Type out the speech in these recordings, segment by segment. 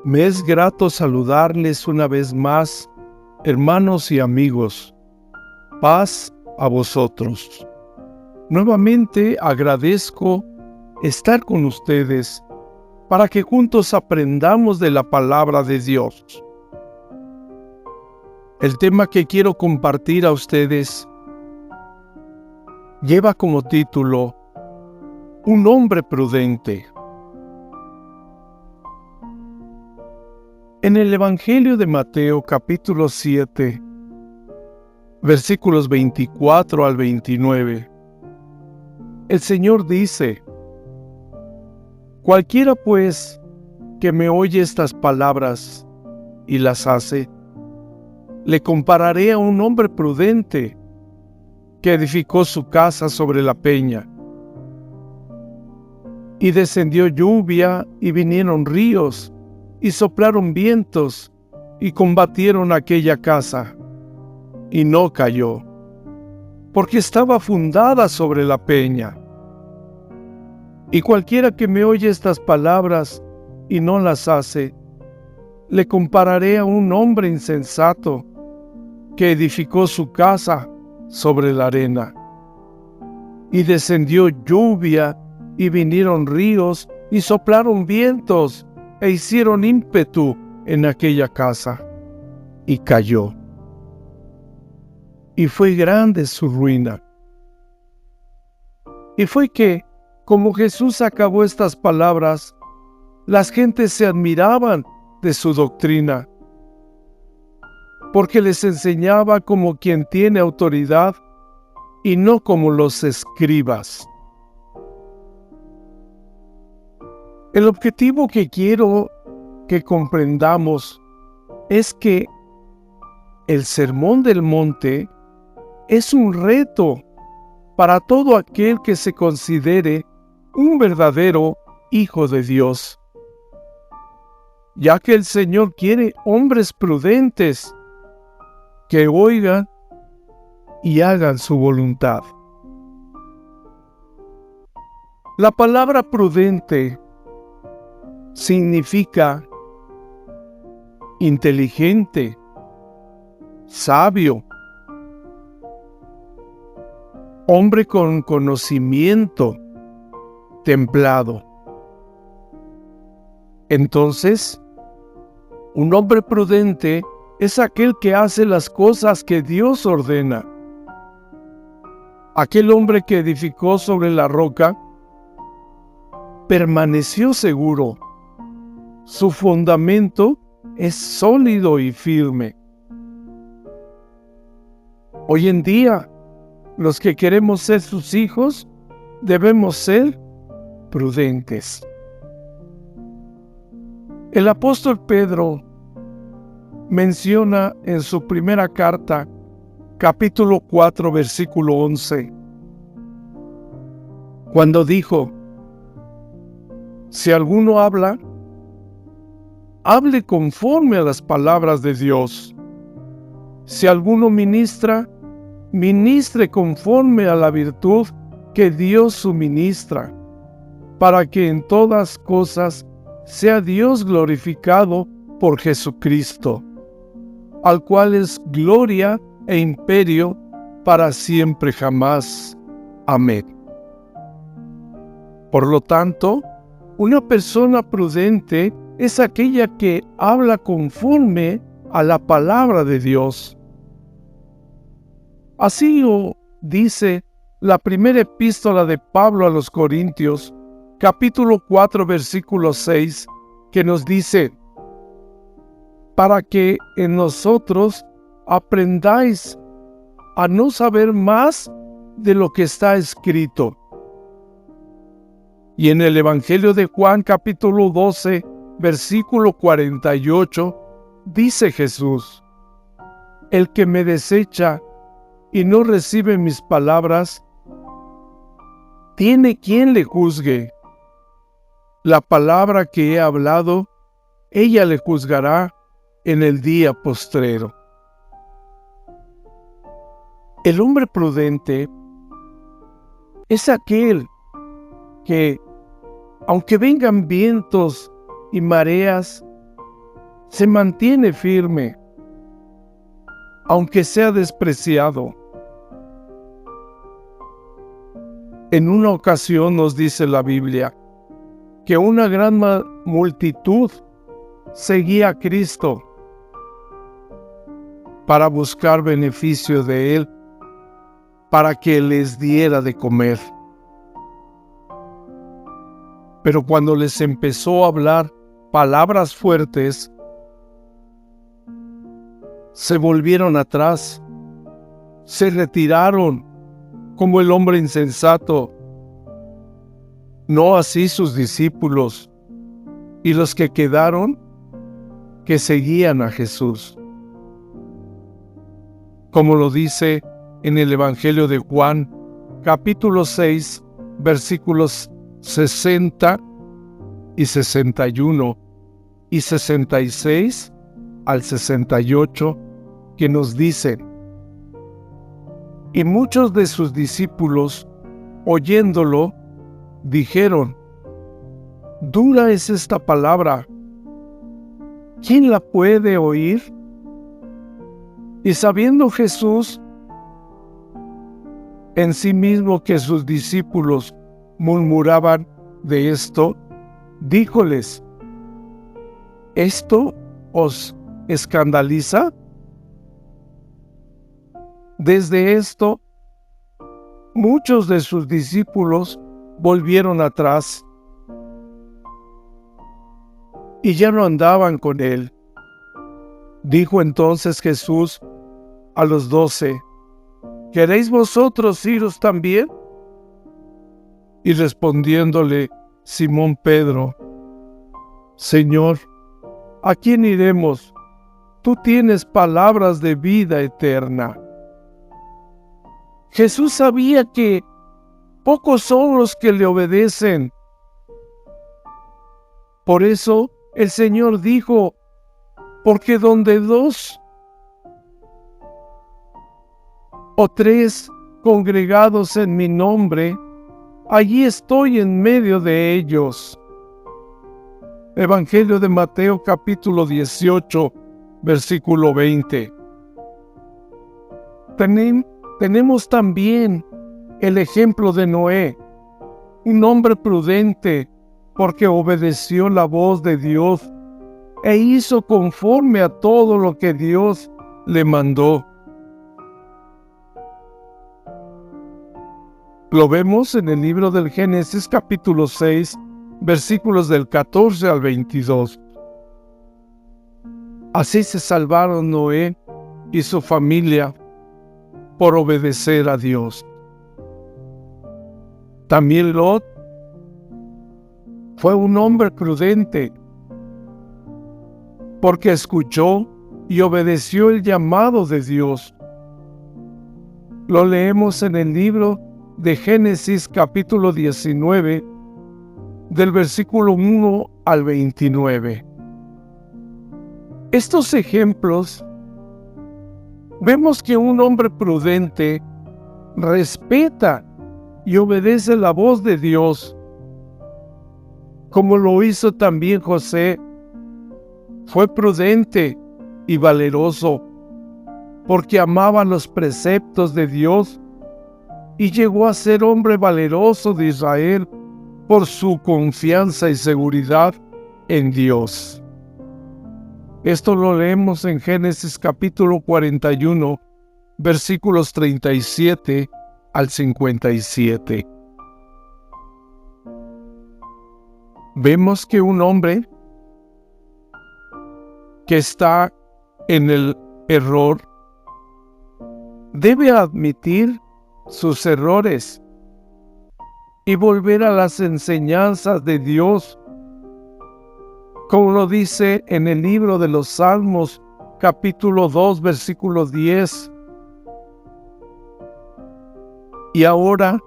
Me es grato saludarles una vez más, hermanos y amigos. Paz a vosotros. Nuevamente agradezco estar con ustedes para que juntos aprendamos de la palabra de Dios. El tema que quiero compartir a ustedes lleva como título Un hombre prudente. En el Evangelio de Mateo capítulo 7, versículos 24 al 29, el Señor dice: Cualquiera pues que me oye estas palabras y las hace, le compararé a un hombre prudente que edificó su casa sobre la peña. Y descendió lluvia y vinieron ríos y soplaron vientos y combatieron aquella casa, y no cayó, porque estaba fundada sobre la peña. Y cualquiera que me oye estas palabras y no las hace, le compararé a un hombre insensato que edificó su casa sobre la arena. Y descendió lluvia y vinieron ríos y soplaron vientos e hicieron ímpetu en aquella casa, y cayó. Y fue grande su ruina. Y fue que, como Jesús acabó estas palabras, las gentes se admiraban de su doctrina, porque les enseñaba como quien tiene autoridad y no como los escribas. El objetivo que quiero que comprendamos es que el Sermón del Monte es un reto para todo aquel que se considere un verdadero hijo de Dios, ya que el Señor quiere hombres prudentes que oigan y hagan su voluntad. La palabra prudente significa inteligente, sabio, hombre con conocimiento, templado. Entonces, un hombre prudente es aquel que hace las cosas que Dios ordena. Aquel hombre que edificó sobre la roca permaneció seguro. Su fundamento es sólido y firme. Hoy en día, los que queremos ser sus hijos, debemos ser prudentes. El apóstol Pedro menciona en su primera carta, capítulo 4, versículo 11, cuando dijo: Si alguno habla, hable conforme a las palabras de Dios. Si alguno ministra, ministre conforme a la virtud que Dios suministra, para que en todas cosas sea Dios glorificado por Jesucristo, al cual es gloria e imperio para siempre jamás. Amén. Por lo tanto, una persona prudente es aquella que habla conforme a la palabra de Dios. Así lo dice la primera epístola de Pablo a los Corintios, capítulo 4, versículo 6, que nos dice: para que en nosotros aprendáis a no saber más de lo que está escrito. Y en el Evangelio de Juan, capítulo 12, versículo 48, dice Jesús: El que me desecha y no recibe mis palabras, tiene quien le juzgue. La palabra que he hablado, ella le juzgará en el día postrero. El hombre prudente es aquel que, aunque vengan vientos y mareas, se mantiene firme, aunque sea despreciado. En una ocasión nos dice la Biblia que una gran multitud seguía a Cristo para buscar beneficio de Él, para que les diera de comer. Pero cuando les empezó a hablar palabras fuertes, se volvieron atrás, se retiraron como el hombre insensato. No así sus discípulos y los que quedaron, que seguían a Jesús. Como lo dice en el Evangelio de Juan, capítulo 6, versículos 60 y 61 y 66 al 68, que nos dicen: y muchos de sus discípulos, oyéndolo, dijeron: dura es esta palabra, ¿quién la puede oír? Y sabiendo Jesús en sí mismo que sus discípulos murmuraban de esto, díjoles: ¿esto os escandaliza? Desde esto, muchos de sus discípulos volvieron atrás y ya no andaban con él. Dijo entonces Jesús a los 12: ¿queréis vosotros iros también? Y respondiéndole Simón Pedro: Señor, ¿a quién iremos? Tú tienes palabras de vida eterna. Jesús sabía que pocos son los que le obedecen. Por eso el Señor dijo: porque donde 2 o 3 congregados en mi nombre, allí estoy en medio de ellos. Evangelio de Mateo capítulo 18, versículo 20. Tenemos también el ejemplo de Noé, un hombre prudente, porque obedeció la voz de Dios e hizo conforme a todo lo que Dios le mandó. Lo vemos en el libro del Génesis capítulo 6, versículos del 14 al 22. Así se salvaron Noé y su familia por obedecer a Dios. También Lot fue un hombre prudente, porque escuchó y obedeció el llamado de Dios. Lo leemos en el libro de Génesis capítulo 19, del versículo 1 al 29. Estos ejemplos, vemos que un hombre prudente respeta y obedece la voz de Dios, como lo hizo también José. Fue prudente y valeroso, porque amaba los preceptos de Dios y llegó a ser hombre valeroso de Israel por su confianza y seguridad en Dios. Esto lo leemos en Génesis capítulo 41, versículos 37 al 57. Vemos que un hombre que está en el error debe admitir sus errores y volver a las enseñanzas de Dios, como lo dice en el libro de los Salmos, capítulo 2, versículo 10. Y ahora,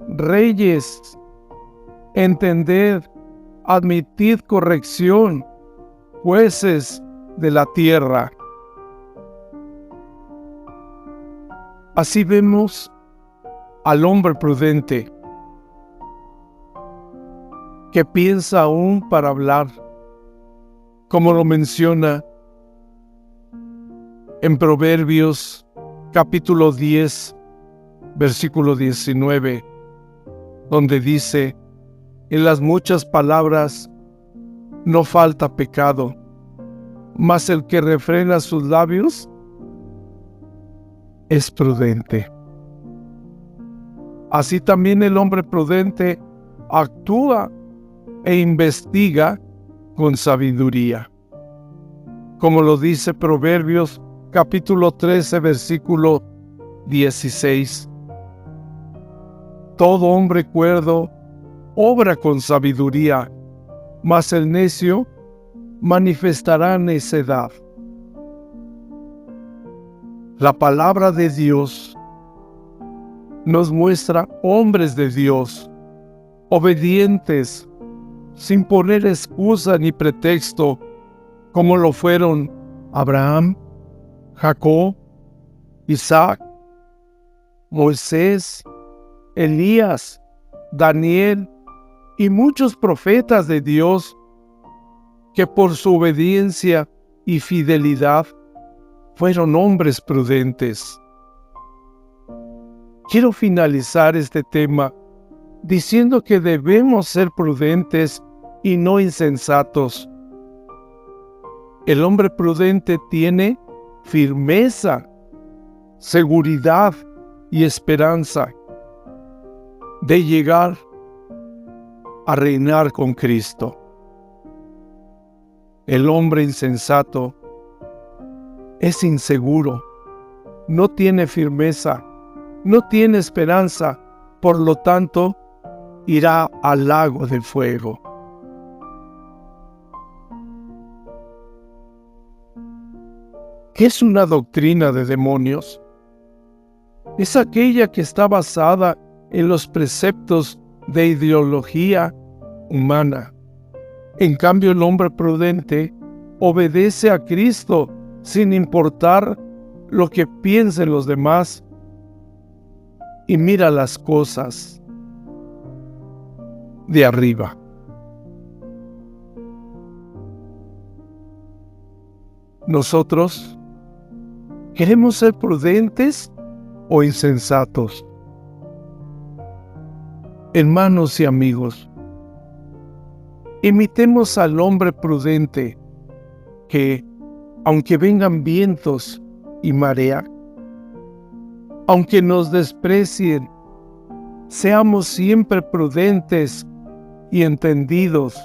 reyes, entended, admitid corrección, jueces de la tierra. Así vemos al hombre prudente, que piensa aún para hablar, como lo menciona en Proverbios capítulo 10, versículo 19, donde dice: en las muchas palabras no falta pecado, mas el que refrena sus labios es prudente. Así también el hombre prudente actúa e investiga con sabiduría, como lo dice Proverbios capítulo 13, versículo 16. Todo hombre cuerdo obra con sabiduría, mas el necio manifestará necedad. La palabra de Dios nos muestra hombres de Dios, obedientes, sin poner excusa ni pretexto, como lo fueron Abraham, Jacob, Isaac, Moisés, Elías, Daniel y muchos profetas de Dios que por su obediencia y fidelidad fueron hombres prudentes. Quiero finalizar este tema diciendo que debemos ser prudentes y no insensatos. El hombre prudente tiene firmeza, seguridad y esperanza de llegar a reinar con Cristo. El hombre insensato es inseguro, no tiene firmeza, no tiene esperanza, por lo tanto, irá al lago de fuego. ¿Qué es una doctrina de demonios? Es aquella que está basada en los preceptos de ideología humana. En cambio, el hombre prudente obedece a Cristo sin importar lo que piensen los demás y mira las cosas de arriba. Nosotros queremos ser prudentes o insensatos. Hermanos y amigos, imitemos al hombre prudente que, aunque vengan vientos y marea, aunque nos desprecien, seamos siempre prudentes y entendidos,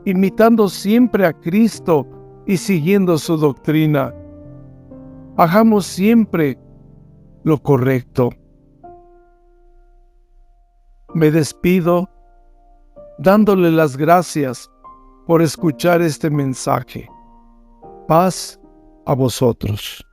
imitando siempre a Cristo y siguiendo su doctrina. Hagamos siempre lo correcto. Me despido dándole las gracias por escuchar este mensaje. Paz a vosotros.